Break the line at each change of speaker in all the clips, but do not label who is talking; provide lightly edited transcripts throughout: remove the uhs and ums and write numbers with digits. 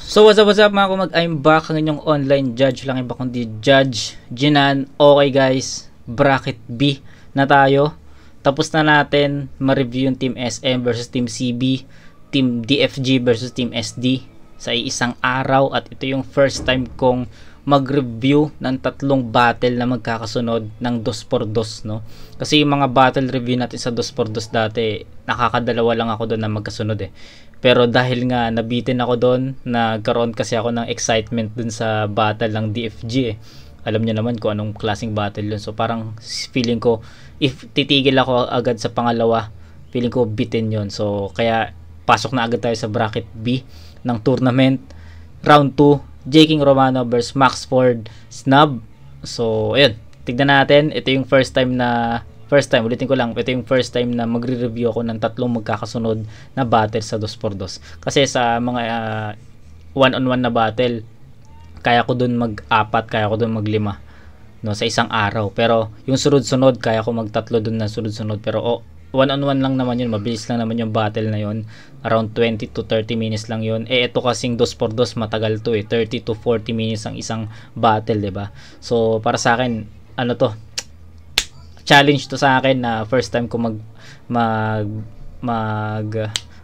So what's up mga kumag, I'm back, ang inyong online judge lang iba kundi Judge Jinan. Okay guys, bracket B na tayo. Tapos na natin ma-review yung Team SM versus Team CB, Team DFG versus Team SD sa isang araw. At ito yung first time kong mag-review ng tatlong battle na magkakasunod ng 2x2, no? Kasi yung mga battle review natin sa 2x2 dati, nakakadalawa lang ako doon na magkasunod eh. Pero dahil nga nabitin ako doon, nagkaroon kasi ako ng excitement dun sa battle ng DFG eh. Alam niyo naman kung anong klaseng battle yun. So parang feeling ko, if titigil ako agad sa pangalawa, feeling ko bitin yun. So kaya pasok na agad tayo sa bracket B ng tournament. Round 2, J. King Romano versus Max Ford Snub. So ayun, tignan natin. Ito yung ulitin ko lang, ito yung first time na magre-review ako ng tatlong magkakasunod na battle sa 2x2. Kasi sa mga one-on-one na battle, kaya ko dun mag-apat, kaya ko dun mag-5, no, sa isang araw. Pero yung sunod-sunod, kaya ko mag-3 dun na sunod-sunod. Pero one-on-one lang naman yun, mabilis lang naman yung battle na yun. Around 20 to 30 minutes lang yun. Ito kasing 2x2, matagal to eh. 30 to 40 minutes ang isang battle, diba? So, para sa akin, ano to? Challenge to sa akin na first time ko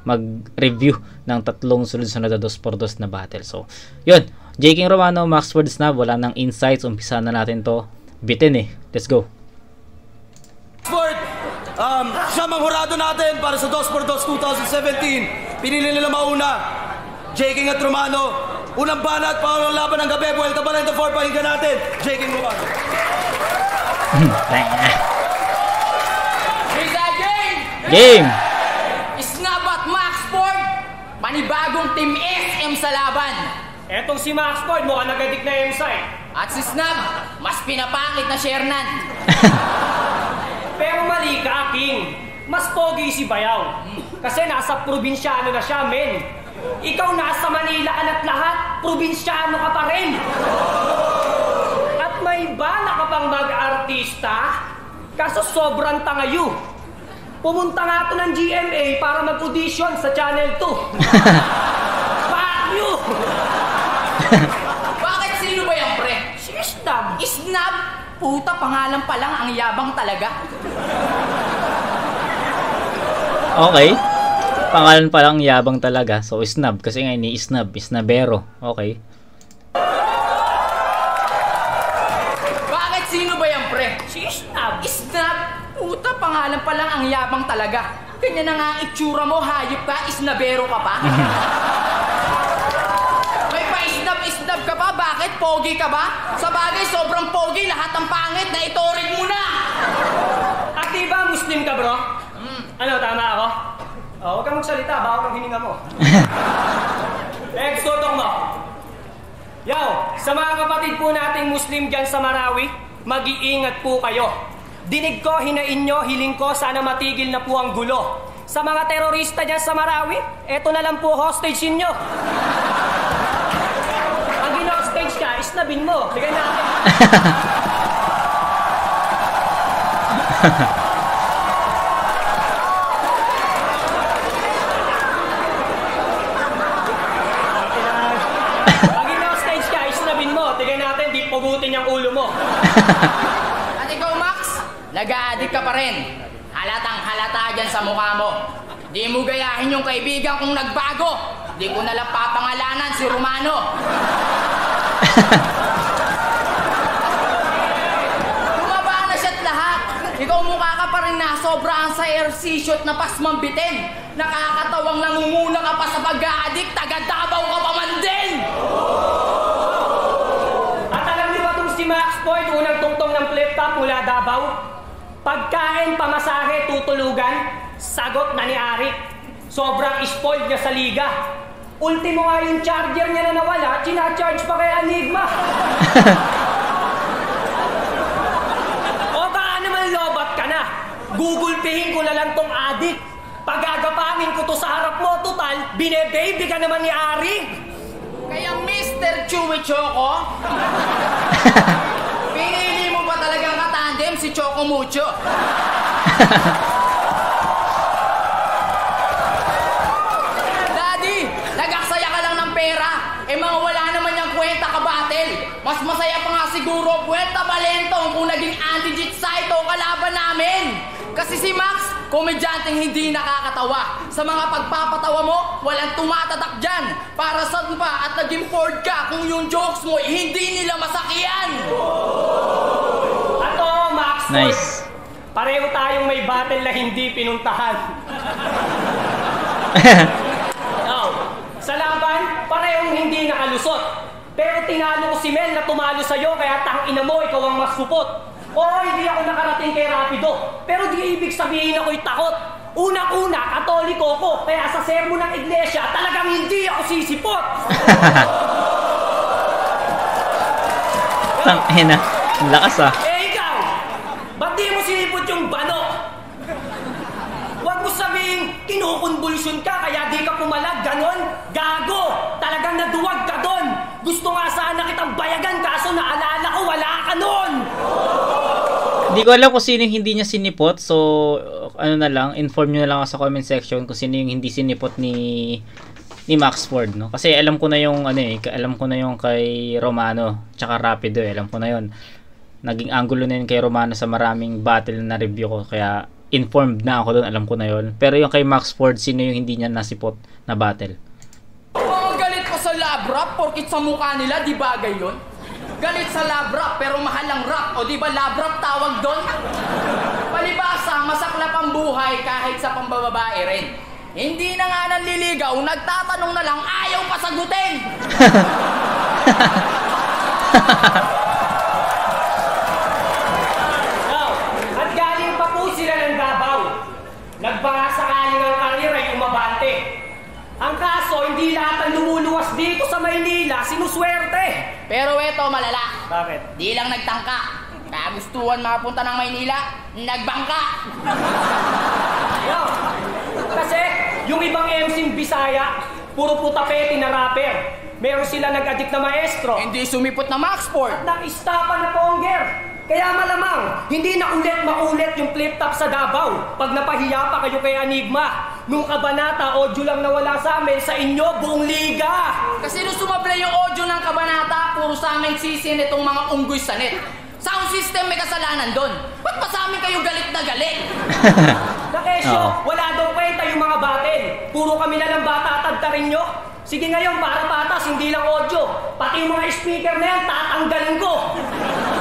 mag-review ng tatlong sunod-sunod na 2x2 na battle. So, yun. J. King Romano, Max Ford Snub, wala nang insights. Umpisa na natin to. Bitin eh. Let's go.
Ford, siya manghurado natin para sa 2x2 2017. Pinili nila mauna. J. King at Romano. Unang banat, pangalang laban ng gabi. Buwelta pa rin ito 4. Pakinggan natin. J. King Romano.
Game!
Snub at Max Ford, panibagong Team SM sa laban.
Etong si Max Ford, mukhang nagadik na M-side.
At si Snub, mas pinapakit na Shernan.
Pero mali ka, King. Mas pogi si Bayaw. Kasi nasa probinsyano na siya, men. Ikaw nasa Manila at lahat, probinsyano ka pa rin. At may bala ka pang mag-artista, kaso sobrang tangayo. Pumunta nga ito ng GMA para mag-audition sa Channel 2. Fuck you!
Bakit sino ba yan, pre?
Si Snub.
Snub? Puta, pangalan pa lang, ang yabang talaga.
Okay. Pangalan pa lang, yabang talaga. So, Snub. Kasi nga ni Snub. Snubero. Okay.
Bakit sino ba yan, pre?
Si Snub.
Snub? Puta, pangalan pa lang, ang yabang talaga. Ganyan na nga ang itsura mo, hayop ka, isnabero ka pa. May pa-isnab ka pa, bakit? Pogi ka ba? Sa bagay, sobrang pogi, lahat ng pangit na itorig mo na.
At diba, Muslim ka, bro? Ano, tama ako? Huwag kang magsalita, baka kang hininga mo. Tutok mo. Yo, sa mga kapatid po nating Muslim dyan sa Marawi, mag-iingat po kayo. Dinig ko, hinain nyo, hiling ko, sana matigil na po ang gulo. Sa mga terorista dyan sa Marawi, eto na lang po hostage nyo. Ang gino-hostage ka, isnabin mo. Bigay natin. Ang gino-hostage ka, isnabin mo. Tigay natin, di pugutin yung ulo mo.
Nag-a-addict ka pa rin. Halatang halata dyan sa mukha mo. Di mo gayahin yung kaibigan kong nagbago. Di ko nalang papangalanan si Romano. Tumaba na siya't lahat. Ikaw mukha ka pa rin na sobrang sa ersisyo at napasmang bitin. Nakakatawang nangunguna ka pa sa pag-a-addict. Taga-Davao ka pa man din.
At alam niyo ba itong si Max Ford, unang tungtong ng flip-top mula Davao? Pagkain, pamasahe, tutulugan, sagot na ni Arik. Sobrang spoiled niya sa liga. Ultimo nga yung charger niya na nawala, chinacharge pa kay Enigma. O baka naman lobat ka na. Gugulpihin ko na lang tong adik. Pagagapanin ko to sa harap mo, total, bine-baby ka naman ni Arik.
Kaya Mr. Chewy Choco, pinili mo ba talagang katandem si Choco Mucho? Daddy, nag-aksaya ka lang ng pera. mga wala naman yung kwenta ka-battle. Mas masaya pa nga siguro kwenta Balentong kung naging anti-Jit Saito kalaban namin. Kasi si Max, komedyanteng hindi nakakatawa. Sa mga pagpapatawa mo, walang tumatatak dyan. Para saan pa at naging bored ka kung yung jokes mo hindi nila masakyan.
Ato, Max.
Nice.
Pareho tayong may battle na hindi pinuntahan. Now, sa laban, parehong hindi nakalusot. Pero tinalo ko si Mel na tumalo sa'yo, kaya tangina mo, ikaw ang mas supot. Oo, hindi ako nakarating kay Rapido. Pero di ibig sabihin ako'y takot. Unang-una, Katoliko ko, kaya sa sermon ng iglesia, talagang hindi ako sisipot.
Tangina, ang lakas ah.
Ikaw, ba't di mo sinipot yung bano? Huwag mo sabihin, kinukonvulsyon ka, kaya di ka pumalag, ganon? Gago! Talagang naduwag ka doon! Gusto nga sana kitang bayagan, kaso naalala ko, wala ka nun!
Hindi ko alam kung sino yung hindi niya sinipot. So, ano na lang, inform nyo na lang ako sa comment section kung sino yung hindi sinipot ni Max Ford, no? Kasi alam ko na yung alam ko na yung kay Romano tsaka Rapido, alam ko na yon. Naging angulo na yun kay Romano sa maraming battle na review ko, kaya informed na ako doon, alam ko na yon. Pero yung kay Max Ford, sino yung hindi niya nasipot na battle?
Mga galit ko sa lab rap, porkit sa mukha nila, di bagay yun? Galit sa lab rap, pero mahal ang rap, o di ba lab rap tawag doon? Palibasa, masaklap ang buhay kahit sa pambababae rin. Hindi na nga nanliligaw, nagtatanong na lang, ayaw pasagutin!
At galing pa po sila ng Davao. Nagbakasakaling ang karera yung umabante. Ang kaso, hindi lahat ang lumuluwas dito sa Maynila sinuswerte.
Pero eto malala.
Bakit?
Di lang nagtangka. Kagustuhan mapunta ng Maynila, nagbangka.
Kasi yung ibang MC Bisaya, puro putapete na rapper. Meron sila nag-addict na maestro.
Hindi sumipot na Maxport.
At nag-istapa na ponger. Kaya malamang, hindi na ulit maulit yung flip-top sa Davao pag napahiya pa kayo kay Enigma. Nung kabanata, audio lang nawala sa amin, sa inyo, buong liga.
Kasi nung sumablay yung audio ng kabanata, puro sa amin sisin itong mga unggoy sanit. Sound system may kasalanan doon. Ba't pa sa amin kayo galit na galit?
Nakesyo, wala daw kwenta yung mga batin. Puro kami na lang bata tagtarin nyo. Sige ngayon, para patas, hindi lang audio. Pati yung mga speaker na yan, tatanggalin ko.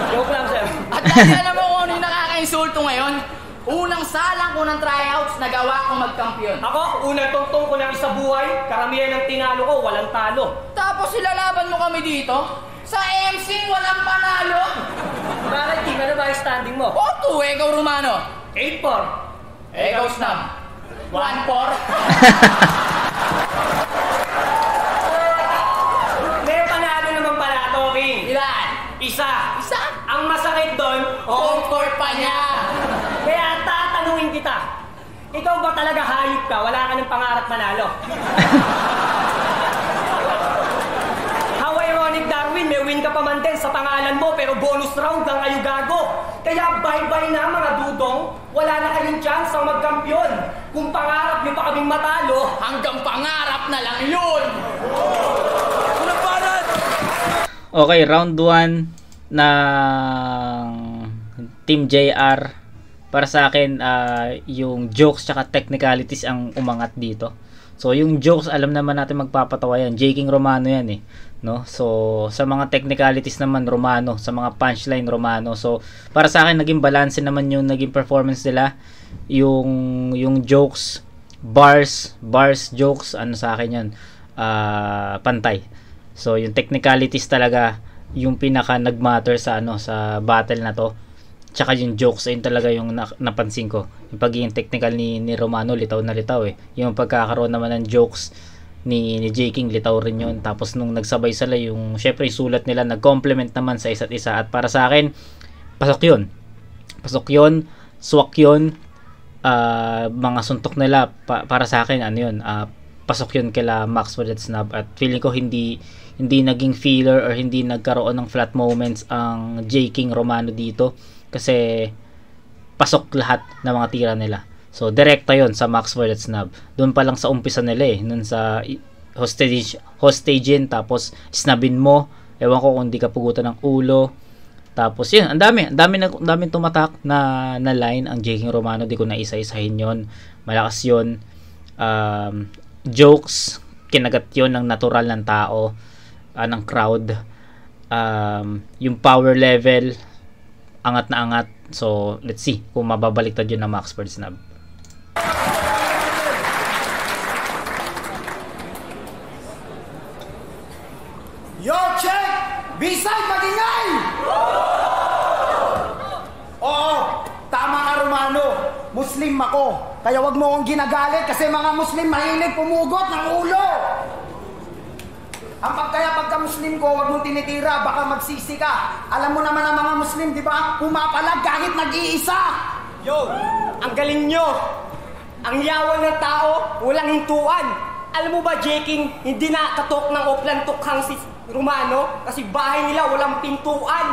Joke lang, sir.
At dahil alam mo kung ano yung nakaka-insulto ngayon, unang salang ko ng tryouts, nagawa kong magkampiyon.
Ako, unang tungtong ko ng isa buhay, karamihan ng tinalo ko, walang talo.
Tapos ilalaban mo kami dito? Sa MC, walang panalo?
Bakit, King? Ano ba yung standing mo?
O, 2, ikaw Romano.
8-4.
Ikaw Snap. 1-4.
May panalo naman pala to, King.
Ilan?
Isa.
Isa?
Ang masakit doon,
Home court pa niya.
Kaya tatanungin kita, ikaw ba talaga hayop ka? Wala ka ng pangarap manalo? How ironic, Darwin, may win ka pa man din sa pangalan mo, pero bonus round lang kayo gago. Kaya bye-bye na mga dudong, wala na kayong chance ang magkampiyon. Kung pangarap nyo pa kaming matalo,
Hanggang pangarap na lang yun.
Unang banat!
Okay, round 1 ng Team JR. Para sa akin, yung jokes tsaka technicalities ang umangat dito. So, yung jokes, alam naman natin magpapatawa yan. J. King Romano yan eh. No? So, sa mga technicalities naman, Romano. Sa mga punchline, Romano. So, para sa akin, naging balance naman yung naging performance nila. Yung jokes, bars, jokes, ano sa akin yan, pantay. So, yung technicalities talaga, yung pinaka nagmatter sa sa battle na to. Tsaka yung jokes, ayun talaga yung napansin ko. Yung pagiging technical ni Romano, litaw na litaw eh. Yung pagkakaroon naman ng jokes ni J. King, litaw rin yun. Tapos nung nagsabay sila, yung syempre sulat nila, nag-complement naman sa isa't isa. At para sa akin, pasok yun. Swak yun. Mga suntok nila, para sa akin, pasok yun kila Max Ford at Snub. At feeling ko hindi naging filler or hindi nagkaroon ng flat moments ang J. King Romano dito. Kasi pasok lahat ng mga tira nila. So direkta yon sa Max Ford at Snub. Doon pa lang sa umpisa nila eh. Noon sa hostagein, tapos snabin mo. Ewan ko kung di ka pugutan ng ulo. Tapos yun, ang dami tumatak na line ang J. King Romano, di ko na isa-isahin yon. Malakas yun. Jokes, kinagat yun ng natural ng tao, ng crowd. Yung power level, angat na angat. So, let's see kung mababaliktad yun ng Maxford Snub.
Yo, check! B-side, magingay! Oo, tama ka, Romano. Muslim ako. Kaya wag mo akong ginagalit kasi mga Muslim mahilig pumugot ng ulo. Kaya pagka-Muslim ko, wag mong tinitira, baka magsisi ka. Alam mo naman ang mga Muslim, di ba? Pumapalag kahit nag-iisa.
Yo, ang galing nyo. Ang yawan ng tao, walang hintuan. Alam mo ba, J. King, hindi na katok ng Oplan tukhang si Romano kasi bahay nila walang pintuan.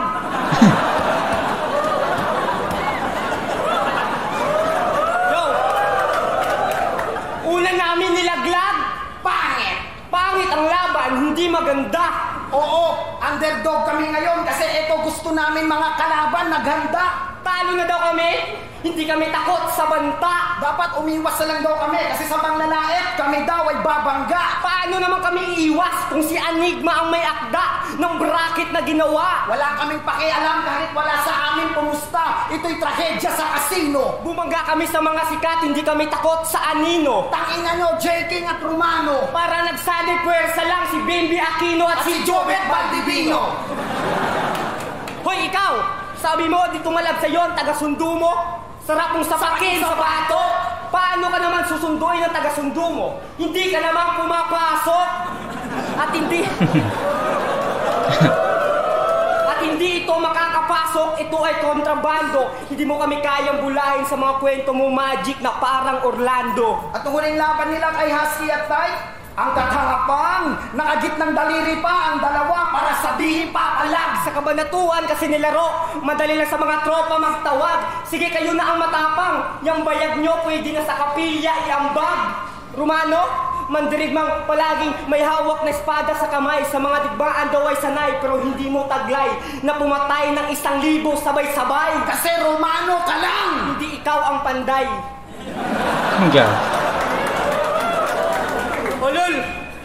Yo, una namin nilaglag, pangit ang laban, hindi maganda.
Oo, underdog kami ngayon kasi ito gusto namin mga kalaban na ganda.
Talo na daw kami, hindi kami takot sa banta.
Dapat umiwas na lang daw kami kasi sa panlalait kami daw ay babangga.
Paano naman kami iiwas kung si Enigma ang may akda ng bracket na ginawa?
Wala kaming pakialam kahit wala sa amin pumusta. Ito'y trahedya sa kasino.
Bumangga kami sa mga sikat, hindi kami takot sa anino.
Tangina nyo, J. King at Romano.
Para nagsanib puwersa lang si Bimbi Aquino at si
Jobet Valdivino.
Hoy, ikaw! Sabi mo, di tumalab sa'yo ang taga-sundo mo? Sarap mong sapakin sa bato! Paano ka naman susunduin ang taga-sundo mo? Hindi ka naman pumapasok! At hindi ito makakapasok, ito ay kontrabando. Hindi mo kami kayang bulahin sa mga kwento mo magic na parang Orlando.
At ang huling laban nila kay Husky at Ty, ang katarapang, nakagit ng daliri pa ang dalawa para sabihin papalag.
Sa kabanatuan kasi nilaro, madali lang sa mga tropa magtawag. Sige, kayo na ang matapang, yung bayag nyo pwede na sa kapilya iambag. Romano, mandirigmang palaging may hawak na espada sa kamay. Sa mga digmaan daw ay sanay, pero hindi mo taglay na pumatay ng 1,000 sabay-sabay.
Kasi Romano ka lang!
Hindi ikaw ang panday.
Yeah.
Ulol,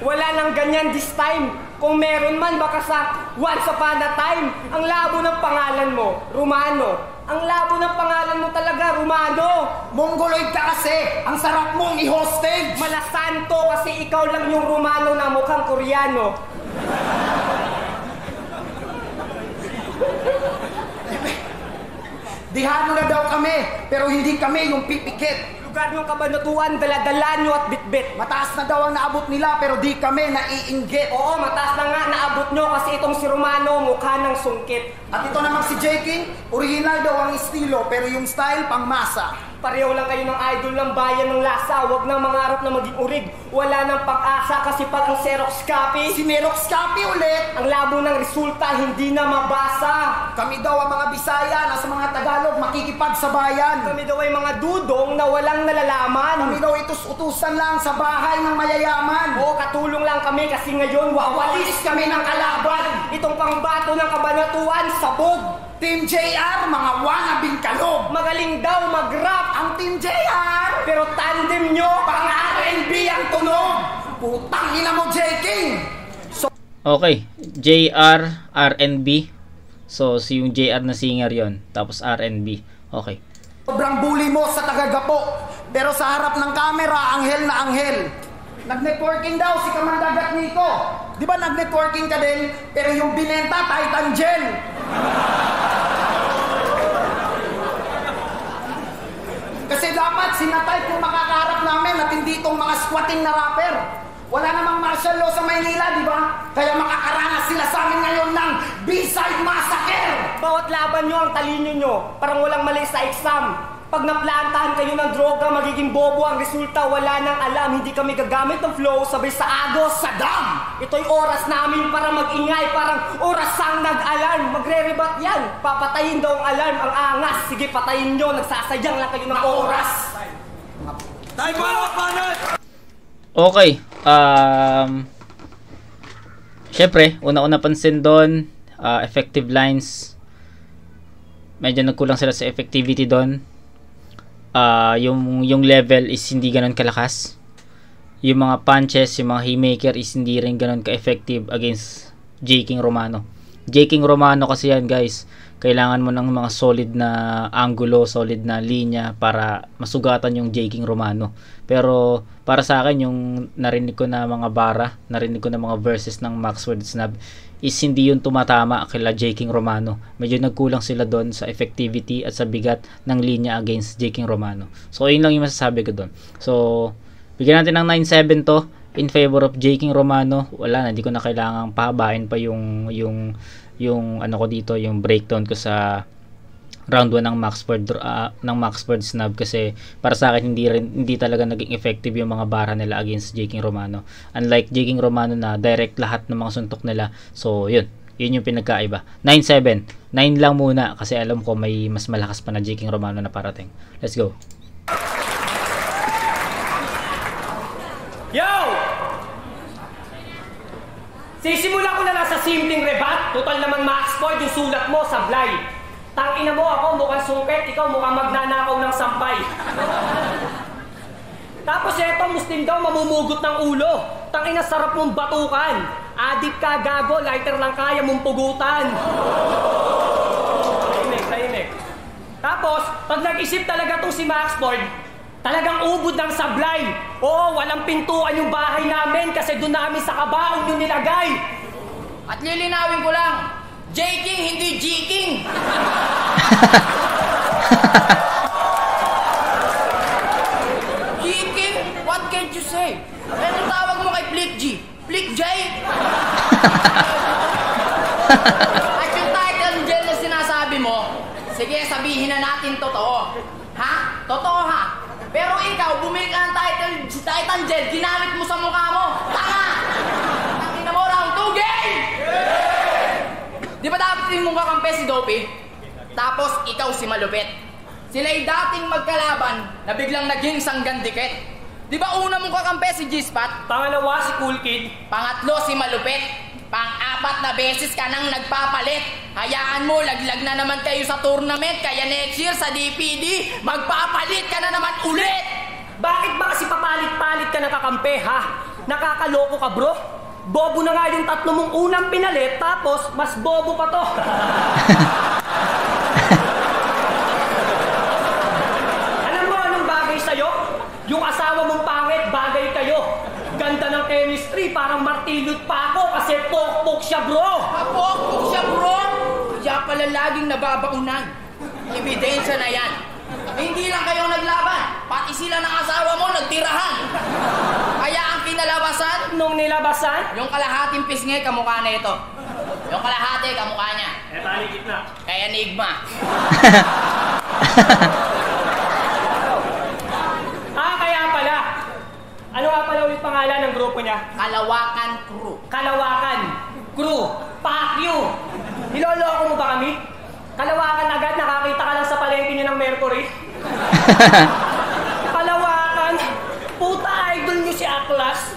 wala nang ganyan this time. Kung meron man, baka sa once upon a time. Ang labo ng pangalan mo, Romano. Ang labo ng pangalan mo talaga, Romano.
Mongoloid ka kasi. Ang sarap mong i-hostage.
Malasanto kasi ikaw lang yung Romano na mukhang Koreano.
Dihano na daw kami, pero hindi kami yung pipikit.
Lugar ng kabanatuan, dala-dala nyo at bitbit.
Mataas na daw ang naabot nila, pero di kami naiinggit.
Oo, mataas na nga naabot nyo kasi itong si Romano mukha ng sungkit.
At ito naman si J. King, original daw ang estilo, pero yung style pang masa.
Pareho lang kayo ng idol ng bayan ng lasa. Huwag nang mangarap na maging urig. Wala nang pag-asa kasi pag ang Xerox copy,
Si Xerox copy ulit.
ang labo ng resulta hindi na mabasa.
Kami daw ang mga Bisaya na sa mga Tagalog makikipag sa bayan.
Kami daw ay mga dudong na walang nalalaman.
Kami daw utusan lang sa bahay ng mayayaman.
Oo, katulong lang kami kasi ngayon
Wawalis kami ng kalaban.
Itong pangbato ng kabanatuan, sabog.
Team JR, mga wanabing kalog.
Magaling daw mag-rap.
Ang Team JR,
Pero tandem nyo,
pang R&B ang tunog. Putang ina mo, J. King.
Okay, JR, R&B. So, si yung JR na singer yon, tapos R&B. Okay.
Sobrang bully mo sa tagagapo. Pero sa harap ng camera, anghel na anghel. Nag-networking daw si Kamandagat Nico. Di ba nag-networking ka din? Pero yung binenta, Titan Gel. Kasi dapat sinatay kung makakaharap namin at hindi itong mga squatting na rapper. Wala namang martial law sa Maynila, di ba? Kaya makakaranas sila sa amin ngayon ng B-side massacre!
bawat laban nyo ang talino nyo. Parang walang mali sa exam. Pag naplantahan kayo ng droga, magiging bobo ang resulta. Wala nang alam, hindi kami gagamit ng flow, sabay sa agos, sa dam. Ito'y oras namin para mag-ingay, parang orasang nag-alarm. Magre-rebat yan, papatayin daw ang alarm, ang angas. Sige, patayin nyo, nagsasayang lang kayo ng oras.
Time out, Manat!
Okay, syempre, una-una pansin doon, effective lines. Medyo nagkulang sila sa effectivity doon. Yung level is hindi ganoon kalakas. Yung mga punches, yung mga haymaker is hindi rin ganoon ka-effective against J. King Romano. J. King Romano kasi yan, guys. Kailangan mo ng mga solid na angulo, solid na linya para masugatan yung J. King Romano. Pero para sa akin, yung narinig ko na mga bara, narinig ko na mga verses ng Maxwell Snub is hindi yun tumatama kila J. King Romano. Medyo nagkulang sila doon sa effectivity at sa bigat ng linya against J. King Romano. So yun lang yung masasabi ko doon. So bigyan natin ng 9-7 to in favor of J. King Romano. Wala na, hindi ko na kailangang pahabain pa yung ano ko dito, yung breakdown ko sa round 1 ng Maxford Snub, kasi para sa akin hindi talaga naging effective yung mga bara nila against J. King Romano. Unlike J. King Romano na direct lahat ng mga suntok nila. So yun yung pinagkaiba. 9-7. 9 lang muna kasi alam ko may mas malakas pa na J. King Romano na parating. Let's go.
Yo! Sisimula ko na lang sa simpleng rebat. Total naman Maxford yung sulat mo, sablay. Tangina mo, ako mukhang sungkit, ikaw mukhang magnanakaw ng sampay. Tapos eto, Muslim daw mamumugot ng ulo. Tangina, sarap mong batukan. Adik ka, gago, lighter lang kaya mong pugutan. Tahimik. Tapos, pag nag-isip talaga tong si Maxford, talagang ubod ng sablay. Oo, walang pintuan yung bahay namin kasi doon namin sa kabaong yung nilagay.
At lilinawin ko lang, J. King, hindi G. King. G. King? What can't you say? Anong tawag mo kay Flick G? Flick J? At yung title dyan na sinasabi mo, sige, sabihin na natin totoo. Ha? Totoo ha? Pero ikaw, bumili ka ng title gel, ginamit mo sa mukha mo. Tanga! Tangina mo, round 2, game! Di ba dapat yung mong kakampi si Dopey? Tapos ikaw si Malupit. Sila'y dating magkalaban na biglang naging sanggandikit. Di ba una mong kakampi si G-Spot?
Pangalawa si Cool Kid.
Pangatlo si Malupit. Pang-apat na beses ka nang nagpapalit. Hayaan mo, laglag na naman kayo sa tournament. Kaya next year sa DPD, magpapalit ka na naman ulit.
Bakit ba kasi papalit-palit ka nakakampi, ha? Nakakaloko ka, bro? Bobo na nga yung tatlo mong unang pinalit, tapos mas bobo pa to. Alam mo anong bagay sa'yo? Yung asawa mong pangit, bagay kayo. Ganda ng chemistry, parang martilyo pa ako kasi pok-pok siya, bro.
Pok-pok siya, bro? Kaya pala laging nababaunan. Ebidensya na yan. Hindi lang kayo naglaban, pati sila ng asawa mo nagtirahan. Kaya ang kinalabasan,
Nung nilabasan,
yung kalahating pisngi, kamukha na ito. Yung kalahati, kamukha niya.
eto ang gitna.
Kaya Enigma.
Kaya pala. Ano nga pala ulit pangalan ng grupo niya?
Kalawakan Crew.
Kalawakan. Crew. Pakyo. Niloloko mo ba kami? Kalawakan agad, nakakita ka lang sa palengke niyo ng Mercury. Kalawakan. Puta, idol niyo si Aklas.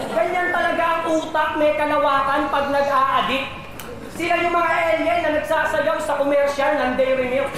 Ganyan talaga ang utak may kalawakan pag nag-a-addict. Sila yung mga alien na nagsasayaw sa commercial ng Dairy Milk.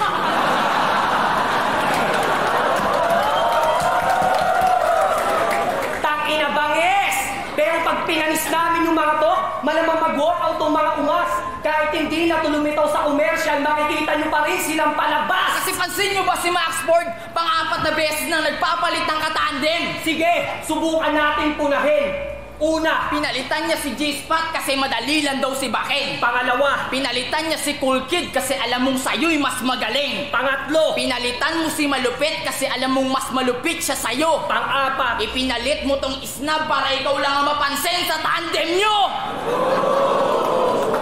Tangina bangis! Pero pag pinanis namin yung mga to, malamang mag-walkout ang mga umas. Kahit hindi na lumitaw sa commercial, makikita nyo pa rin silang palabas.
Kasi pansin nyo ba si Maxford? Pang-apat na beses na nagpapalit ng katandem.
Sige, subukan natin punahin. Una,
Pinalitan niya si G-Spot kasi madali lang daw si Baken.
pangalawa,
Pinalitan niya si Cool Kid kasi alam mong sa'yo'y mas magaling.
pangatlo,
Pinalitan mo si Malupit kasi alam mong mas malupit siya sa'yo.
pang-apat.
Ipinalit mo tong Snub para ikaw lang ang mapansin sa tandem nyo!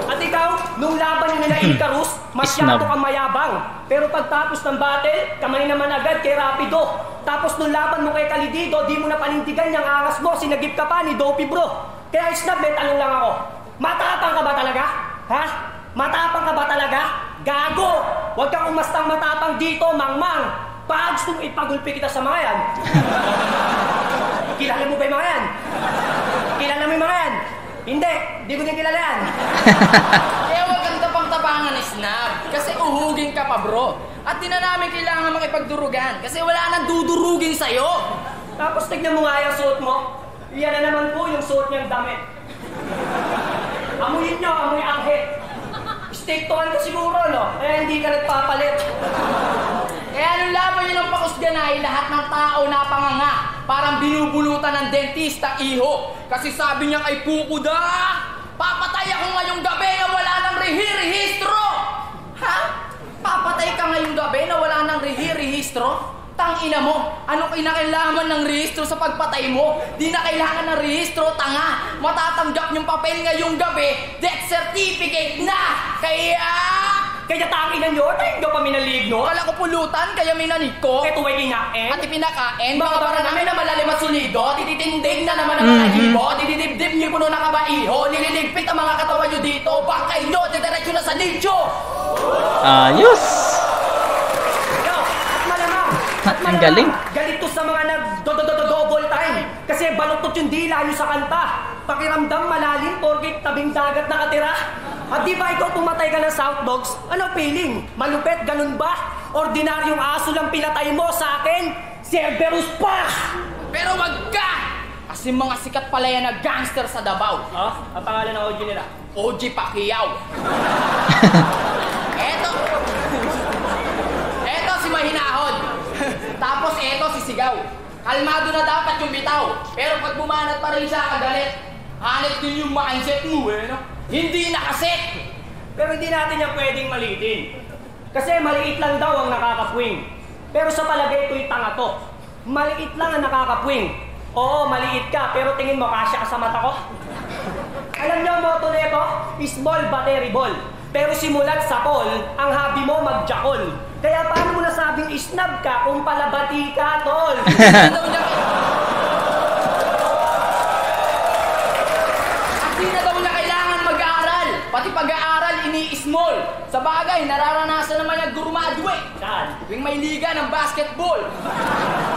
At ikaw, nung laban nyo nila Icarus, masyado
Snub.
kang mayabang. Pero pagtapos ng battle, kamay naman agad kay Rapido. Tapos nung laban mo kay Kalidido, di mo na panindigan yung angas mo, sinagip ka pa ni Dopey, bro. Kaya Snub, may tanong lang ako. Matapang ka ba talaga? Ha? Matapang ka ba talaga? Gago! Huwag kang umastang matapang dito, mangmang. Baka gusto mong ipagulpi kita sa mga yan. Kilala mo ba yung mga yan? Kilala mo yung mga yan? Hindi ko din kilala yan.
Kaya huwag kang tapang-tapangan ni Snap. Kasi uhugin ka pa, bro. At di na namin kailangan makipagdurugan. Kasi wala nang dudurugin sa'yo.
Tapos tignan mo nga yung suot mo. Yan na naman po yung suot niyang damit. Amuyin niyo, amoy anghe. Stick to ka siguro, no? Eh, hindi ka nagpapalit.
Kaya nung laban nyo ng pakusganay, lahat ng tao napanganga. Parang binubulutan ng dentista, iho. Kasi sabi niya kay Pukuda, papatay ako ngayong gabi na wala nang rehistro. Ha? Papatay ka ngayong gabi na wala nang rehistro? Tangina mo, ano kinakailangan ng rehistro sa pagpatay mo? Di na kailangan ng rehistro, tanga. Matatanggap yung papel ngayong gabi, death certificate na. Kaya
tanginan nyo, tayo pa minalig, no?
Kala ko pulutan, kaya minanig ko.
Ito ay kinain.
At ipinakain, mga bara namin na malalim at solido, tititindig na naman ang mga ibo, titidibdib nyo puno ng kabaiho, nililigpit ang mga katawan nyo dito, bangkay nyo, titiretso na sa nicho.
Ayos! Ang galing.
Galit to sa mga nag-double time. Kasi baluktot yung dila nyo sa kanta. Pakiramdam malalim, porkit tabing dagat nakatira. At di ba ikaw pumatay ka ng South Dogs? Ano feeling? Malupet, ganun ba? Ordinaryong aso lang pinatay mo sa akin? Cerberus pa!
Pero wag ka! Kasi mga sikat pala yan na gangster sa Davao.
Ang pangalan ng OG nila?
OG Pacquiao. Eto si Mahinahon. Tapos eto si Sigaw. Kalmado na dapat yung bitaw. Pero pag bumanat pa rin siya kagalit, hanip din yung mindset mo no? Hindi na kasi.
Pero hindi natin yan pwedeng maliitin. Kasi maliit lang daw ang nakakapwing. Pero sa palagay ko'y tanga to. Maliit lang ang nakakapwing. Oo, maliit ka, pero tingin mo kasya ka sa mata ko? Alam niyo ang motto nito? Small battery ball. Pero simulat sa call, ang hobby mo magjakol. Kaya paano mo nasabing isnab ka kung palabati ka, tol?
At di na daw niya kailangan mag-aaral. Pati pag-aaral, ini-small. Sa bagay, nararanasan naman niya graduate.
Saan?
Tuwing may liga ng basketball.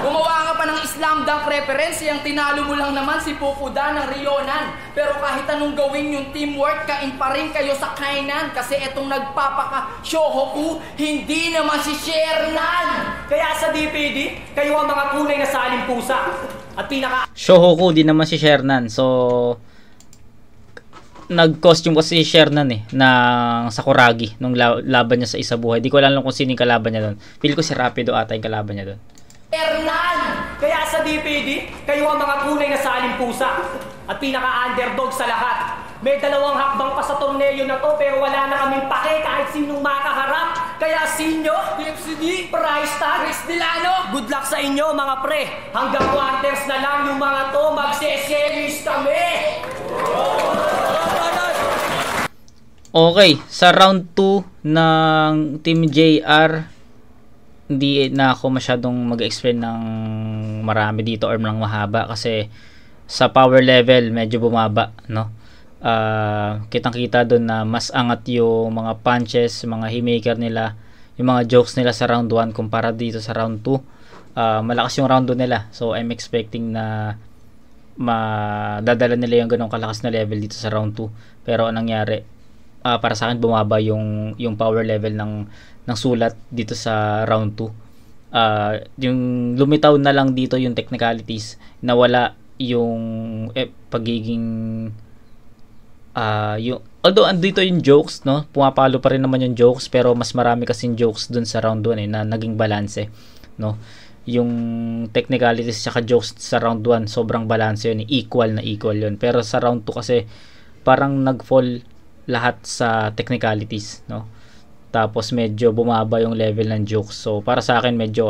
Gumawa ka pa ng Islam dunk reference, yung tinalo mo lang naman si Pupuda ng Rionan. Pero kahit anong gawin yung teamwork, kain pa rin kayo sa kainan. Kasi etong nagpapaka-shohoku, hindi naman si Shernan.
Kaya sa DPD, kayo ang mga punay na saling pusa. At
Shohoku, di naman si Shernan. So, nag-costume kasi si Shernan ng Sakuragi nung laban niya sa Isa Buhay. Di ko alam kung sino yung kalaban niya doon. Feel ko si Rapido ata yung kalaban niya doon.
Shernan!
Kaya sa DPD, kayo ang mga punay na saling pusa. At pinaka-underdog sa lahat. May 2 hakbang pa sa torneo na to, pero wala na kaming pake kahit sinong makaharap. Kaya sinyo,
DFCD,
price tag,
Chris Delano,
good luck sa inyo mga pre. Hanggang quarters na lang yung mga to, magse-series kami.
Okay, sa round 2 ng Team JR, hindi na ako masyadong mag-explain ng marami dito or ng mahaba kasi sa power level medyo bumaba, no? Kitang-kita doon na mas angat yung mga punches, mga haymaker nila, yung mga jokes nila sa round 1 kumpara dito sa round 2. Malakas yung round 2 nila. So I'm expecting na madadala nila yung ganong kalakas na level dito sa round 2. Pero anong nangyari? Para sa akin bumaba yung power level ng sulat dito sa round 2. Yung lumitaw na lang dito yung technicalities, nawala yung pagiging although andito yung jokes, no, pumapalo pa rin naman yung jokes, pero mas marami kasing jokes dun sa round 1 na naging balanse, no. Yung technicalities tsaka jokes sa round 1 sobrang balanse yun, equal yun. Pero sa round 2 kasi parang nag-fall lahat sa technicalities, no. Tapos medyo bumaba yung level ng jokes. So para sa akin medyo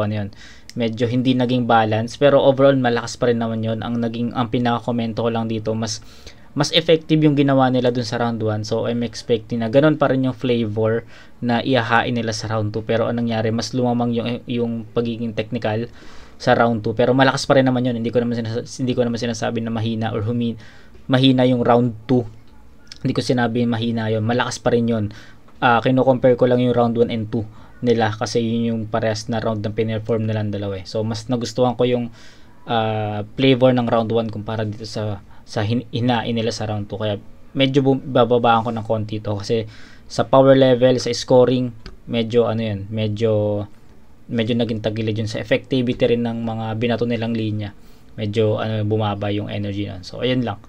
medyo hindi naging balance, pero overall malakas pa rin naman yun. Ang pinaka-komento ko lang dito, mas effective yung ginawa nila dun sa round 1. So I'm expecting na ganun pa rin yung flavor na ihahain nila sa round 2. Pero anong nangyari, mas lumamang yung pagiging technical sa round 2. Pero malakas pa rin naman yun. Hindi ko naman sinasabi na mahina or mahina yung round 2. Hindi ko sinabi mahina yun. Malakas pa rin yun. Kino-compare ko lang yung round 1 and 2 nila kasi yun yung parehas na round na pinerform nilang dalawa. So mas nagustuhan ko yung flavor ng round 1 kumpara dito sa hinain nila sa round 2. Kaya medyo bababaan ko ng konti to kasi sa power level, sa scoring, medyo medyo naging tagilid yun. Sa effectivity rin ng mga binato nilang linya, medyo bumaba yung energy nun. So ayun lang.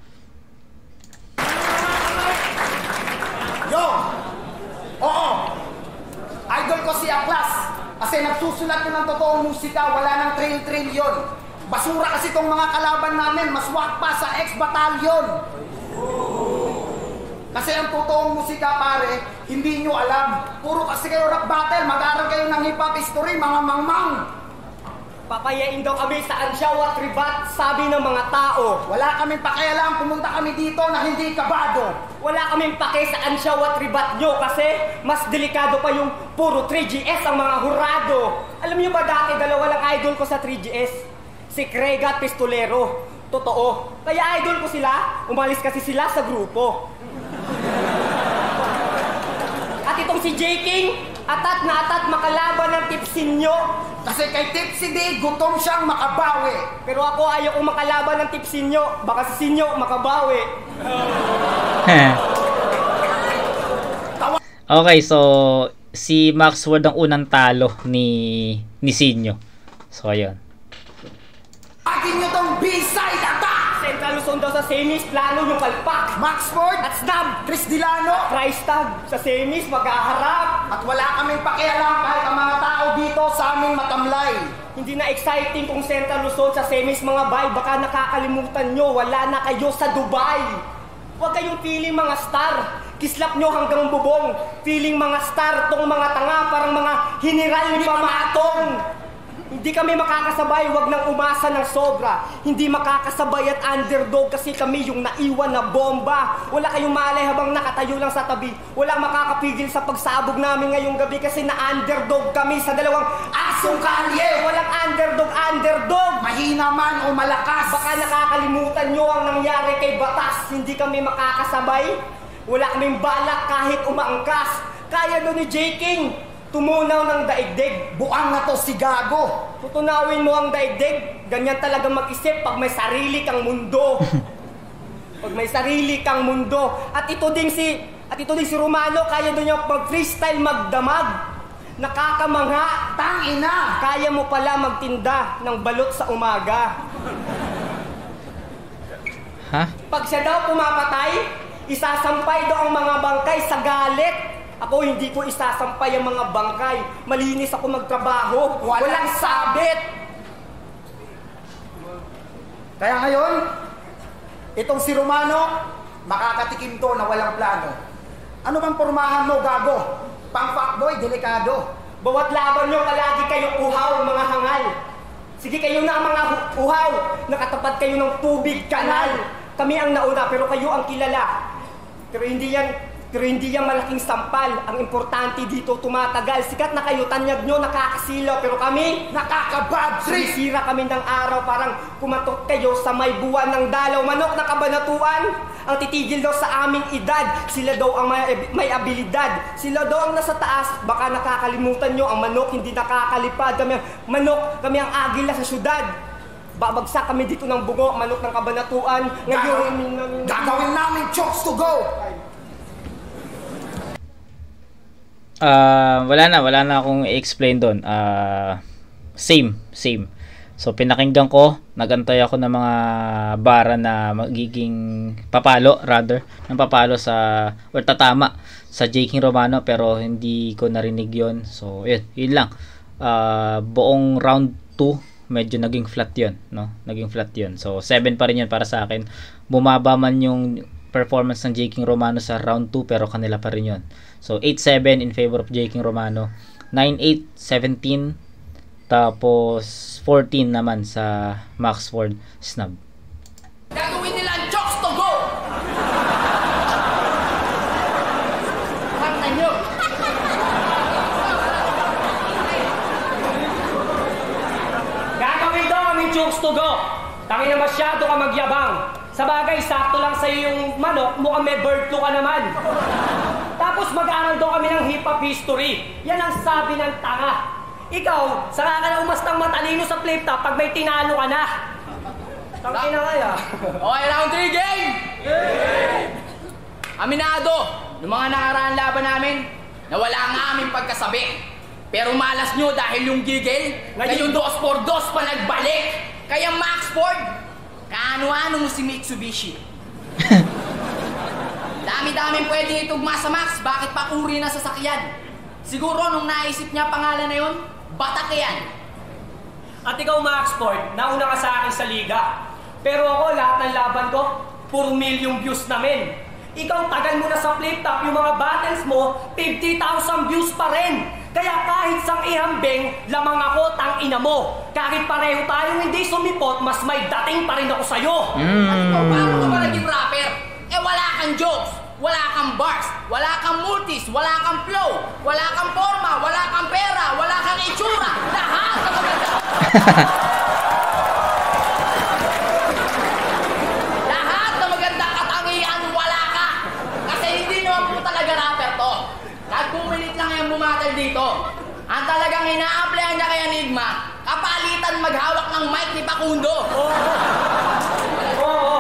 Yo! Oo! Idol ko si Aklas kasi nagsusulat ko ng totoong musika, wala nang trail yun. Basura kasi tong mga kalaban namin, mas wak pa sa ex-batalyon. Kasi ang totoong musika pare, hindi nyo alam. Puro kasi kayo rap battle, mag-aaral kayo ng hip-hop history, mga mangmang.
Papayain daw kami sa Ansyaw at Ribat, sabi ng mga tao.
Wala kaming pakialam, pumunta kami dito na hindi kabado.
Wala kaming pake sa Ansyaw at Ribat nyo kasi mas delikado pa yung puro 3GS ang mga hurado. Alam nyo ba dati, dalawa lang idol ko sa 3GS? Si Craig at Pistolero. Totoo. Kaya idol ko sila, umalis kasi sila sa grupo. At itong si J. King, atat na atat makalaban ng tipsin nyo.
Kasi kay Tipsy D, gutom siyang makabawi.
Pero ako ayaw kong makalaban ng tipsin nyo. Baka si Sinyo makabawi.
Okay, so si Maxword ang unang talo ni Sinyo. So ayun.
Akin nyo tong B-side attack!
Central Luzon daw sa semis, plano yung palpak.
Maxford
At snub,
Chris Dilano.
price tag sa semis, maghaharap.
At wala kaming pakialam kahit ang mga tao dito sa aming matamlay.
Hindi na exciting kung Central Luzon sa semis mga bay. Baka nakakalimutan nyo, wala na kayo sa Dubai. Huwag kayong feeling mga star. Kislap nyo hanggang bubong. Feeling mga star, tong mga tanga, parang mga general ni pamatong. Hindi kami makakasabay, wag nang umasa ng sobra. Hindi makakasabay at underdog kasi kami yung naiwan na bomba. Wala kayong malay habang nakatayo lang sa tabi. Walang makakapigil sa pagsabog namin ngayong gabi kasi na-underdog kami sa dalawang asong kalye. Walang underdog.
Mahina man o malakas.
Baka nakakalimutan nyo ang nangyari kay Batas. Hindi kami makakasabay. Wala kaming balak kahit umaangkas. Kaya doon ni J. King. Tumunaw ng daigdig.
Buang na to si Gago.
Tutunawin mo ang daigdig. Ganyan talaga mag-isip pag may sarili kang mundo. Pag may sarili kang mundo. At ito din si Romano, kaya doon yung mag-freestyle magdamag. Nakakamangha.
Tangina.
Kaya mo pala magtinda ng balot sa umaga.
Ha?
Pag siya daw pumapatay, isasampay daw ang mga bangkay sa galit. Ako hindi ko isasampay ang mga bangkay. Malinis ako magtrabaho. Walang sabit.
Kaya ngayon, itong si Romano, makakatikim to na walang plano. Ano bang pormahan mo, Gago? Pang-fuckboy, delikado.
Bawat laban nyo, palagi kayong uhaw, mga hangal. Sige, kayo na ang mga uhaw. Nakatapat kayo ng tubig, kanal. Kami ang nauna, pero kayo ang kilala. Pero hindi yan malaking sampal. Ang importante dito, tumatagal. Sikat na kayo, tanyag nyo, nakakasilaw. Pero kami,
nakakabad trip.
Sinisira kami ng araw, parang kumatok kayo sa may buwan ng dalaw. Manok na kabanatuan, ang titigil daw sa aming edad. Sila daw ang may abilidad. Sila daw ang nasa taas, baka nakakalimutan nyo. Ang manok hindi nakakalipad. Kami ang agila sa syudad. Babagsak kami dito ng bungo, manok ng kabanatuan. Ngayon,
gagawin namin chokes to go.
Wala na akong i-explain doon. Same. So pinakinggan ko, nagantay ako ng mga bara na magiging papalo sa or tatama sa J. King Romano, pero hindi ko narinig yon. So yun lang. Buong round 2 medyo naging flat yun, no? Naging flat yun. So 7 pa rin yun para sa akin. Bumaba man yung performance ng J. King Romano sa round 2, pero kanila pa rin yun. So 8-7 in favor of J. King Romano, 9-8, 17, tapos 14 naman sa Maxford snub.
Gagawin nila ang chokes to go! Kanta nyo!
gagawin daw aming chokes to go. Tangina masyado ka magyabang. Sa bagay, sakto lang sa'yo yung manok, mukhang may bird flu ka naman. Tapos mag-aaral daw kami ng hip-hop history. Yan ang sabi ng tanga. Ikaw, saka ka na umastang matalino sa flip top pag may tinalo ka na. Tangina kaya.
Okay, round 3 game! Aminado, yung mga nakaraan laban namin, nawala nga aming pagkasabi. Pero malas nyo dahil yung gigil, ngayon 2x2 pa nagbalik. Kaya Max Ford, kaano-ano mo si Mitsubishi? Dami-daming pwedeng itugma sa Max, bakit pa uri na sasakyan? Siguro nung naisip niya pangalan na yun, batak yan.
At ikaw, Max Ford, nauna ka sa akin sa liga. Pero ako, lahat ng laban ko, puro milyong views namin. Ikaw, tagal mo na sa flip top, yung mga battles mo, 50,000 views pa rin. Kaya kahit sang ihambing, lamang ako, tang-ina mo. Kahit pareho tayong hindi sumipot, mas may dating pa rin ako sa'yo.
At ikaw, paano ka ba naging rapper? Eh wala kang jokes, wala kang bars, wala kang multis, wala kang flow, wala kang forma, wala kang pera, wala kang itsura. Lahat na maganda. Lahat na maganda katangian, wala ka. Kasi hindi naman po talaga rapper to. Nagpumilit lang yung bumatal dito. Ang talagang ina-applyan niya kay Enigma, kapalitan maghawak ng mic ni Pakundo.
Oo.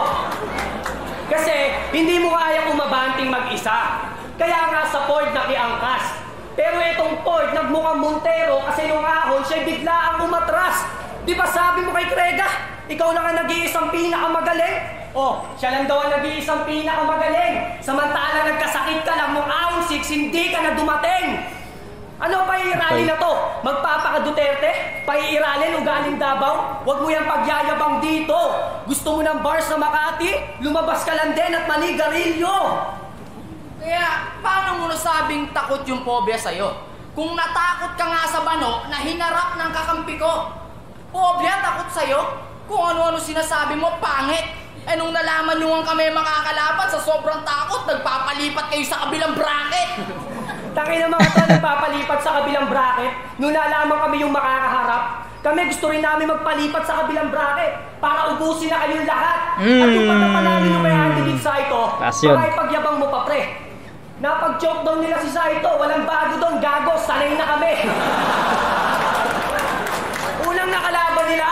Kasi hindi mo kaya umabanting mag-isa. Kaya nga sa Ford nakiangkas. Pero itong Ford nagmukhang Montero kasi nung ahon siya bigla ang umatras. Di ba sabi mo kay Krega, ikaw lang ang nag-iisang pinakamagaling? Oh, siya lang daw ang nag-iisang pinakamagaling. Samantala nagkasakit ka lang nung ahon 6, hindi ka na dumating. Ano pa iiralin na to? Magpapaka-Duterte? Paiiralin ugaling Davao? Huwag mo yung pagyayabang dito. Gusto mo ng bars na Makati? Lumabas ka lang din at manigarilyo.
Kaya, paano mo nasabing takot yung pobya sa'yo? Kung natakot ka nga sa bano na hinarap ng kakampi ko. Pobya, takot sa'yo? Kung ano-ano sinasabi mo, pangit. Eh nung nalaman nyo nga kami makakalaban sa sobrang takot, nagpapalipat kayo sa kabilang bracket.
Tangin na mga tao nagpapalipat sa kabilang bracket. Nung nalaman kami yung makakaharap, kami gusto rin namin magpalipat sa kabilang bracket para ubusin na kayong lahat. At yung pagkapanalo nyo kay Andy Dick Saito, para ipagyabang mo pa pre. Napag-choke down nila si Saito, walang bago doon, gago, sanay na kami. Unang nakalaban nila,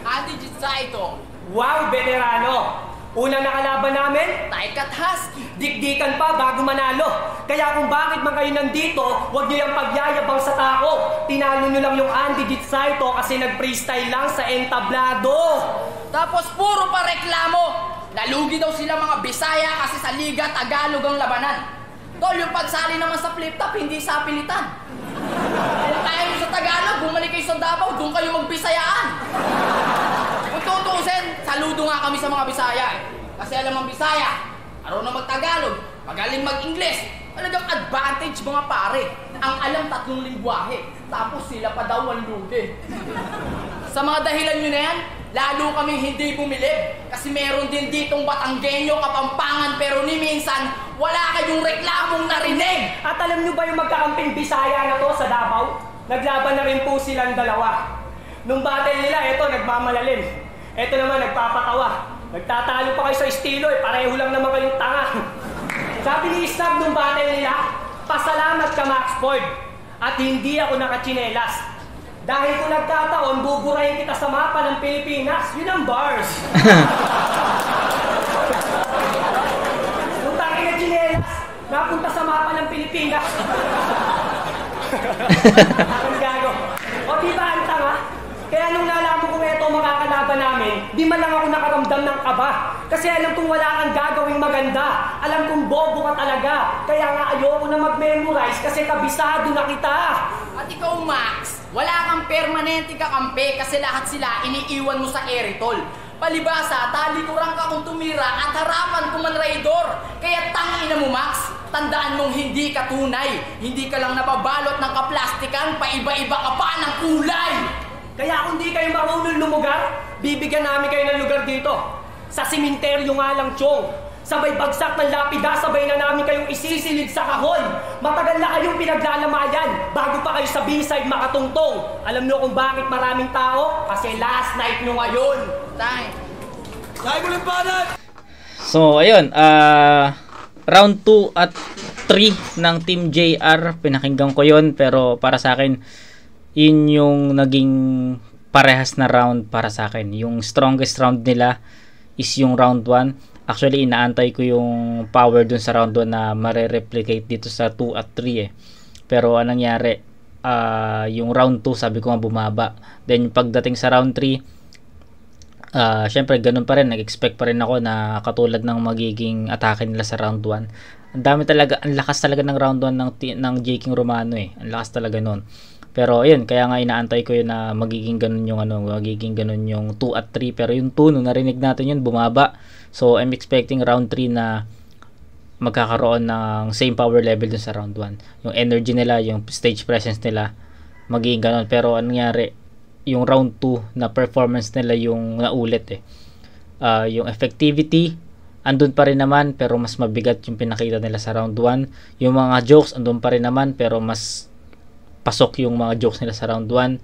Andy Dick Saito.
Wow, veterano. Unang nakalaban namin,
Taikat Husky.
dikdikan pa bago manalo. Kaya kung bakit man kayo nandito, huwag nyo yung pagyayabang sa tao. Tinalo nyo lang yung Andy Dick Saito kasi nag-freestyle lang sa entablado.
Tapos puro pa reklamo. Nalugi daw sila mga Bisaya kasi sa Liga Tagalog ang labanan. Tol, yung pagsali naman sa flip top, hindi sa pilitan. Kung kaya nyo sa Tagalog, bumalik kayo sa Davao, doon kayo magbisayaan. Kung tutuusin, saludo nga kami sa mga Bisaya. Kasi alam ang Bisaya, marunong mag-Tagalog, magaling mag-Ingles. Talagang advantage mga pare. Ang alam 3 lingwahe. Tapos sila pa daw ang lugi. Sa mga dahilan nyo na yan, lalo kami hindi bumilib. Kasi meron din ditong Batanggenyo, Kapampangan, pero ni minsan, wala kayong reklamong narinig.
At alam nyo ba yung magkakamping Bisaya na to sa Davao? Naglaban na rin po silang dalawa. Nung battle nila, eto nagmamalalim. Eto naman nagpapatawa. Nagtatalo pa kayo sa estilo pareho lang naman kayong tanga. Sabi ni Snap nung battle nila, pasalamat ka Max Ford. At hindi ako nakachinelas. Dahil kung nagkataon, buburahin kita sa mapa ng Pilipinas. Yun ang bars. Kung tayo na chinelas, napunta sa mapa ng Pilipinas. Akong gago. O diba ang tanga? Kaya nung nalaman kong ito makakalaban namin, di man lang ako nakaramdam ng kaba. Kasi alam kong wala kang gagawing maganda. Alam kong bobo ka talaga. Kaya nga ayoko na mag-memorize kasi kabisado na kita.
At ikaw, Max, wala kang permanente kakampi kasi lahat sila iniiwan mo sa eritol. Palibasa, talikuran ka kung tumira at harapan kung manraidor. Kaya tangina mo, Max, tandaan mong hindi ka tunay. Hindi ka lang nababalot ng kaplastikan, paiba-iba ka pa ng kulay.
Kaya kung di kayo marunong lumugar, bibigyan namin kayo ng lugar dito. Sa simenteryo nga lang, Chong. Sabay bagsak ng lapida, sabay na namin kayong isisilid sa kahon. Matagal na kayong pinaglalamayan bago pa kayo sa B-side makatungtong. Alam nyo kung bakit maraming tao? Kasi last night nyo ngayon.
Time.
Dahil mo limpanan!
So, ayun. Round 2 at 3 ng Team JR. Pinakinggan ko yon pero para sa akin, yun yung naging parehas na round para sa akin. Yung strongest round nila is yung round 1. Actually, inaantay ko yung power dun sa round 1 na mare-replicate dito sa 2 at 3 eh. Pero anong nangyari? Yung round 2 sabi ko nga bumaba. Then pagdating sa round 3, syempre ganun pa rin. Nag-expect pa rin ako na katulad ng magiging atake nila sa round 1. Ang dami talaga, ang lakas talaga ng round 1 ng J. King Romano eh. Ang lakas talaga nun. Pero ayun, kaya nga inaantay ko yun na magiging ganun yung magiging ganun yung 2 at 3. Pero yung 2 nung narinig natin yun, bumaba. So I'm expecting round 3 na magkakaroon ng same power level dun sa round 1. Yung energy nila, yung stage presence nila, magiging ganun. Pero anong nangyari? Yung round 2 na performance nila yung naulit eh. Yung effectivity, andun pa rin naman, pero mas mabigat yung pinakita nila sa round 1. Yung mga jokes, andun pa rin naman, pero mas pasok yung mga jokes nila sa round 1.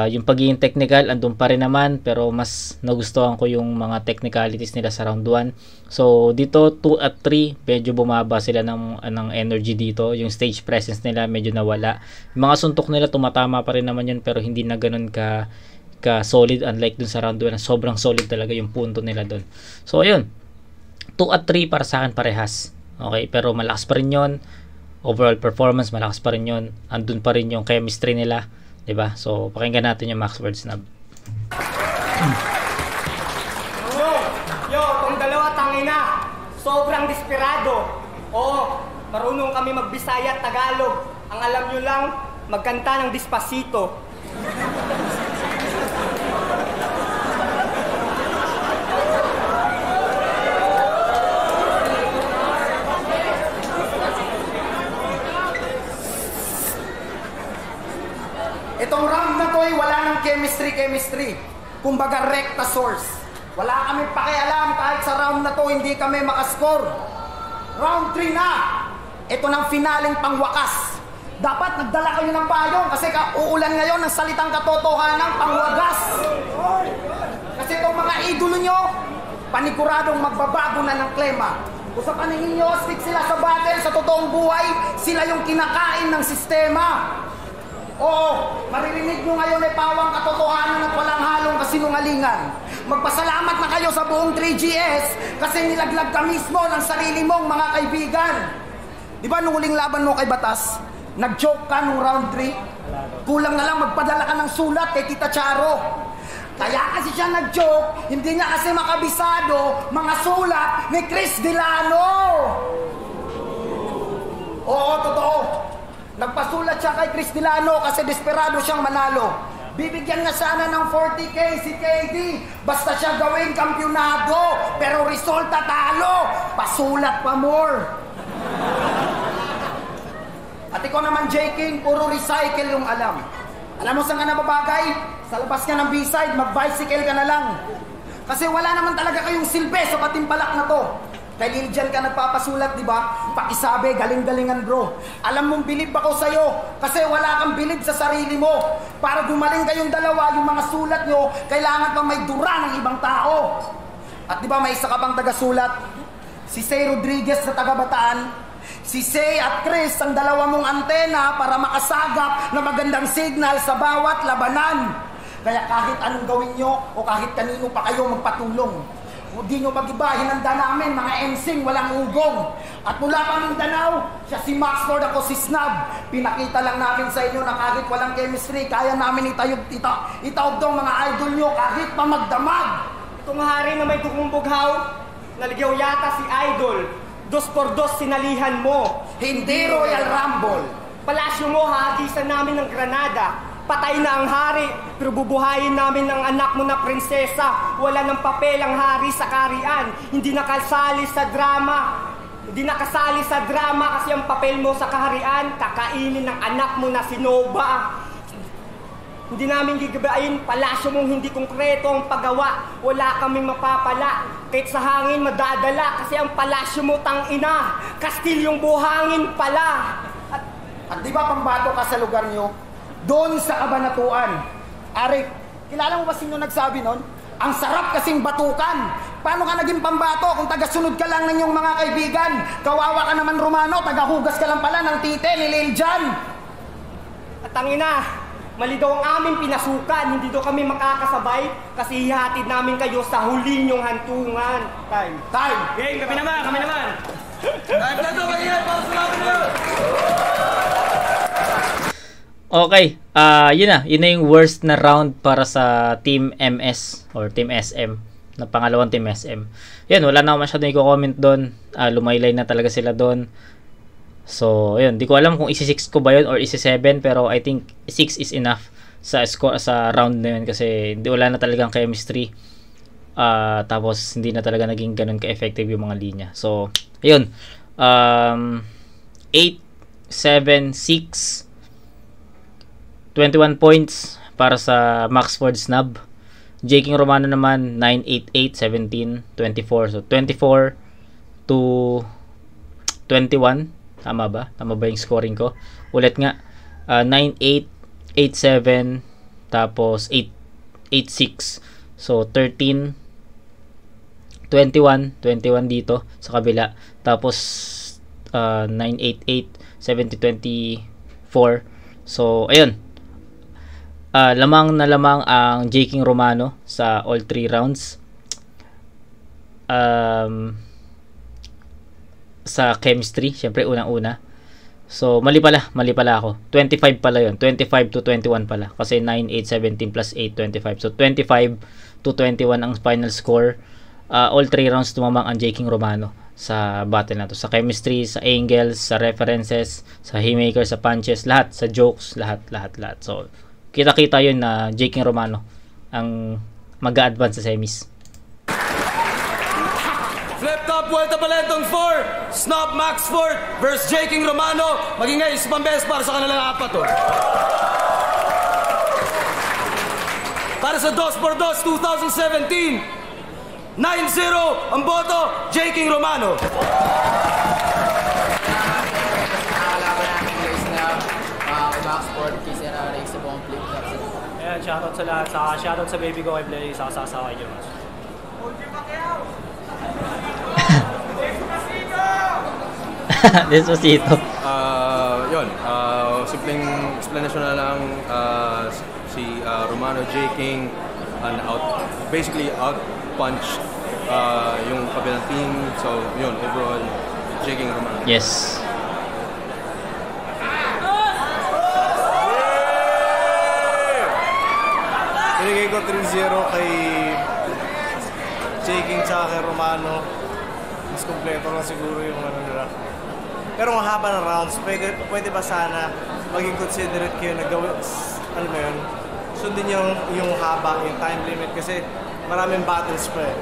Yung pagiging technical andun pa rin naman, pero mas nagustuhan ko yung mga technicalities nila sa round 1. So dito 2 at 3 medyo bumaba sila ng energy dito. Yung stage presence nila medyo nawala. Yung mga suntok nila tumatama pa rin naman yun, pero hindi na ganun ka solid, unlike dun sa round 1 na sobrang solid talaga yung punto nila dun. So ayun, 2 at 3 para sa akin parehas. Okay, pero malakas pa rin yun. Overall performance malakas pa rin yun. Andun pa rin yung chemistry nila, diba? So pakinggan natin yung Max Word Snub.
Yo, tong dalawa tangina. Sobrang desperado. Oo, marunong kami magbisaya at Tagalog. Ang alam nyo lang, magkanta ng Despacito.
Itong round na to ay wala ng chemistry. Kumbaga recta source. Wala kami pakialam kahit sa round na to hindi kami makascore. Round 3 na. Ito ng finaling pangwakas. Dapat nagdala kayo ng payong kasi uulan ngayon ng salitang katotohanan pangwagas. Kasi itong mga idolo nyo, paniguradong magbabago na ng klema. Kung sa paningin nyo, stick sila sa battle, sa totoong buhay, sila yung kinakain ng sistema. Oo, maririnig nyo ngayon ay pawang katotohanan at walang halong kasinungalingan. Magpasalamat na kayo sa buong 3GS kasi nilaglag ka mismo ng sarili mong mga kaibigan. Di ba nung huling laban mo kay Batas, nag-joke ka nung round 3? Kulang na lang magpadala ka ng sulat kay Tita Charo. Kaya kasi siya nag-joke, hindi niya kasi makabisado mga sulat ni Chris Delano. Oo, totoo. Nagpasulat siya kay Chris Delano kasi desperado siyang manalo. Bibigyan nga sana ng 40K si KD basta siya gawing kampyonado, pero resulta talo. Pasulat pa more. At ikaw naman, J. King, puro recycle yung alam. Alam mo saan ka nababagay? Sa labas ka ng B-side, mag-bicycle ka na lang. Kasi wala naman talaga kayong silbi sa patimpalak na to. Kay Lil Jan ka nagpapasulat, di ba? Pakisabi, galing-galingan bro. Alam mong bilib ako sa'yo kasi wala kang bilib sa sarili mo. Para gumaling kayong dalawa, yung mga sulat nyo, kailangan pang may dura ng ibang tao. At di ba may isa ka pang taga-sulat? Si Say Rodriguez na taga-Bataan. Si Say at Chris ang dalawa mong antena para makasagap na magandang signal sa bawat labanan. Kaya kahit anong gawin nyo o kahit kanino pa kayo magpatulong, hindi nyo mag-iba, hinanda namin, mga MCing walang ugong. At mula pa Mindanao, siya si Max Ford, ako si Snub. Pinakita lang namin sa inyo na kahit walang chemistry, kaya namin itaog mga idol nyo kahit pa magdamag.
Itong hari na may tukong bughaw, naligyaw yata si Idol. 2x2 sinalihan mo.
Hindi Royal Rumble.
Palasyo mo, hahagisan namin ng Granada. Patay na ang hari, pero bubuhayin namin ang anak mo na prinsesa. Wala ng papel ang hari sa karian. Hindi nakasali sa drama. Hindi nakasali sa drama kasi ang papel mo sa kaharian, kakainin ng anak mo na si Nova. Hindi namin gigabain, palasyo mong hindi konkreto ang paggawa. Wala kaming mapapala. Kahit sa hangin madadala kasi ang palasyo mo tang-ina. Kastilyong buhangin pala.
At di ba pambato ka sa lugar nyo? Doon sa Kabanatuan. Arik, kilala mo ba sino nagsabi nun? Ang sarap kasing batukan. Paano ka naging pambato kung tagasunod ka lang ng iyong mga kaibigan? Kawawa ka naman Romano, tagahugas ka lang pala ng tite ni Lil Jan.
At tangina, Mali daw ang aming pinasukan, hindi daw kami makakasabay kasi hihatid namin kayo sa huli niyong hantungan. Time.
Time!
Game, kami naman, kami naman.
Time na ito, kayo! Para sa laban nyo!
Okay, yun na yung worst na round para sa Team MS or Team SM, na pangalawang Team SM. Yun, wala na ako masyadong i-comment doon. Lumaylay na talaga sila doon. So, yun, di ko alam kung isi-6 ko ba yun or isi-7, pero I think 6 is enough sa score sa round na yun kasi wala na talagang chemistry. Tapos hindi na talaga naging ganun ka-effective yung mga linya. So, ayun. 8, 7, 6 21 points para sa Maxford Snub. J. King Romano naman 9, 8, 8, 17, 24. So 24 to 21. Tama ba? Tama ba yung scoring ko? Ulit nga. 9, 8, 8, 7, tapos 8, 8, 6. So 13, 21, 21 dito sa kabila. Tapos 9, 8, 8, 70, 24. So ayun. Lamang na lamang ang J. King Romano sa all 3 rounds. Sa chemistry, syempre unang-una. So mali pala ako. 25 pala 'yon. 25 to 21 pala kasi 9, 8, 17 plus 8, 25. So 25 to 21 ang final score. All 3 rounds tumamang ang J. King Romano sa battle na to. Sa chemistry, sa angles, sa references, sa haymaker, sa punches, lahat, sa jokes, lahat. So kita-kita 'yun na J. King Romano ang mag-a-advance sa semis.
Flip top, Vuelta Balentong 4, Snub Maxford versus J. King Romano. Magingay, isang beses para sa kanilang apat. Para sa 2x2 2017, 9-0 ang boto, J. King Romano.
Nakakalaban natin guys na Maxford kasi na-race sa buong flip top.
Ayan, shoutout sa lahat. Shoutout sa baby ko kay Blaze, sa kay Jones.
Despacito.
Yun, simpleng explanation na lang, si Romano J. King basically out-punch yung kabilang team. So yun, overall J. King Romano.
Yes.
Binigay ko 3-0 kay J. King tsaka kay Romano. Mas kompleto lang siguro yung ano nila. Pero ang haba ng rounds, pwede ba sana maging considerate kayo na gawin, ano ba yun, sundin yung haba, yung time limit kasi maraming battles pa eh.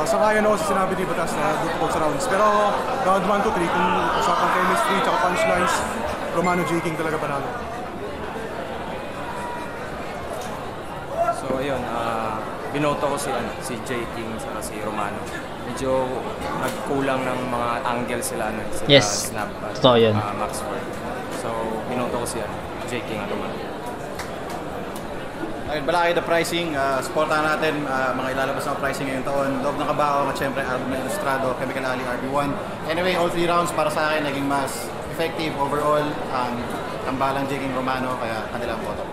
Sangayon ako sa sinabi ni Batas na difficult sa rounds. Pero round 1 to 3, kung usapang chemistry at punchlines, Romano J. King talaga panalo.
So ayun, binoto ko si J. King at si Romano. Medyo nagkulang ng mga angle sila sa
yes.
Snap at
Totoo yun.
Maxford. So binoto ko si J. King at Romano.
Ayun, balaki the pricing, supportahan natin mga ilalabas ng pricing ngayong taon. Loob ng Kabao at syempre album ng Ilustrado, Chemical Alley RB1. Anyway, all 3 rounds para sa akin naging mas effective overall ang tambalang J. King Romano, kaya kanilang boto.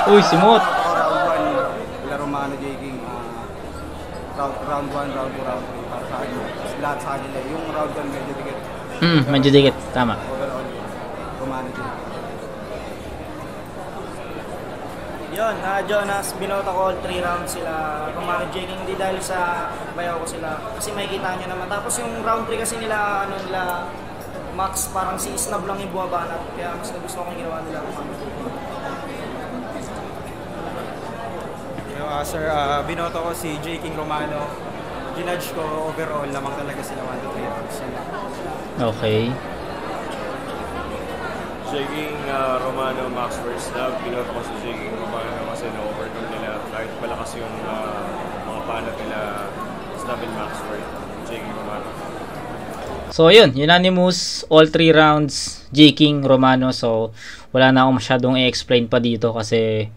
Uy, simot!
Round 1, Romano J. King. Round 1, round 2, round 3 para sa akin. Lahat sa kanila. Yung round 1 medyo dikit.
Medyo dikit. Tama.
Overall, Romano J. King.
Yun, Jonas, binota ko all 3 rounds sila Romano J. King, hindi dahil sa bayaw ko sila kasi makikita nyo naman. Tapos yung round 3 kasi nila, Max, parang si Snub lang yung bumabanat, kaya mas nagusto kong ginawa nila Romano J. King.
Sir, binoto ko si J. King Romano. Ginudge ko overall, lamang talaga sila 1 to 3 rounds.
Okay.
J. King Romano, Max versus Snub. Binoto ko si J. King Romano kasi na-overcome nila kahit malakas yung mga panat nila Snub and Max versus J. King Romano.
So ayun, unanimous all 3 rounds J. King Romano. So wala na akong masyadong i-explain pa dito kasi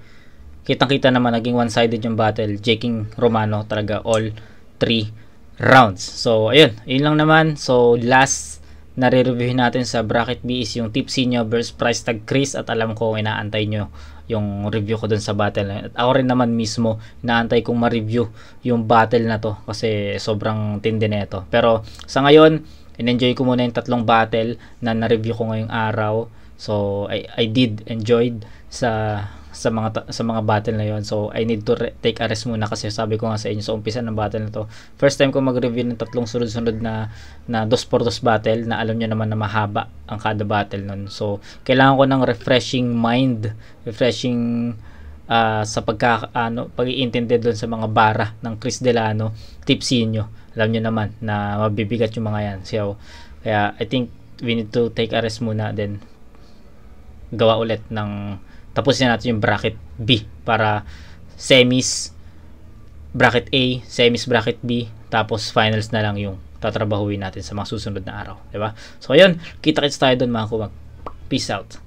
kitang-kita naman naging one-sided yung battle. J. King Romano talaga all 3 rounds. So ayun, yun lang naman. So last na re-reviewin natin sa bracket B is yung tipsy nyo versus price tag Chris, at alam ko inaantay nyo yung review ko dun sa battle na yun. At ako rin naman mismo inaantay kong ma-review yung battle na to kasi sobrang tindi na ito. Pero sa ngayon, in-enjoy ko muna yung tatlong battle na na-review ko ngayong araw. So I did enjoyed sa mga battle na yon. So I need to take a rest muna kasi sabi ko nga sa inyo sa umpisa ng battle na to, first time ko mag-review ng tatlong sunod-sunod na 2x2 battle na alam nyo naman na mahaba ang kada battle nun. So kailangan ko ng refreshing mind, refreshing sa pag-iintindi doon sa mga bara ng Chris Delano, tipsy nyo. Alam nyo naman na mabibigat yung mga yan. So kaya I think we need to take a rest muna, then gawa ulit ng tapusin natin yung bracket B para semis bracket A, semis bracket B, tapos finals na lang yung tatrabahuin natin sa mga susunod na araw, diba? So ayun, kita-kits tayo doon mga kumag. Peace out.